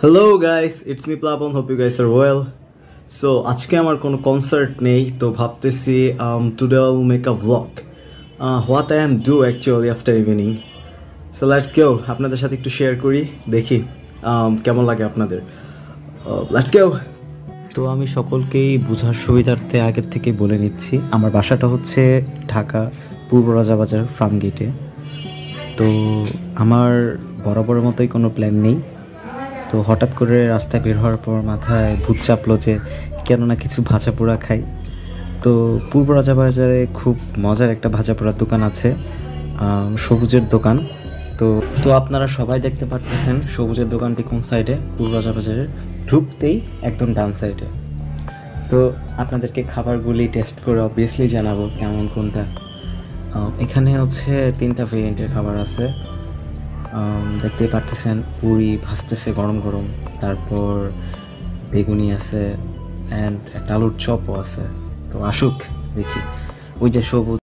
Hello guys, it's me Plabon, hope you guys are well. So আজকে আমার কোনো concert নেই, তো ভাবতেছি today I will make a vlog what I am do actually after evening. So let's go, আপনাদের সাথে একটু শেয়ার করি, দেখি কেমন লাগে আপনাদের। Let's go. তো আমি সকলকেই বোঝার সুবিধার্থে আগের থেকেই বলে নিচ্ছি, আমার বাসাটা হচ্ছে ঢাকা পূর্ব রাজাবাজার ফার্ম গেটে। তো আমার বরাবরের মতোই কোনো প্ল্যান নেই। তো হঠাৎ করে রাস্তায় বের হওয়ার পর মাথায় ভূত চাপলো যে কেন না কিছু ভাজা পোড়া খাই। তো পূর্ব রাজাবাজারে খুব মজার একটা ভাজা পোড়ার দোকান আছে, সবুজের দোকান। তো তো আপনারা সবাই দেখতে পারতেছেন সবুজের দোকানটি কোন সাইডে, পূর্ব রাজাবাজারের ঢুকতেই একদম ডান সাইডে। তো আপনাদেরকে খাবারগুলি টেস্ট করে অবভিয়াসলি জানাবো কেমন কোনটা। এখানে হচ্ছে 3টা ভেরিয়েন্টের খাবার আছে। দেখতেই পারতেছেন পুরি ভাজতেছে গরম গরম, তারপর বেগুনি আছে অ্যান্ড একটা আলুর চপও আছে। তো আসুক দেখি, ওই যে সবুজ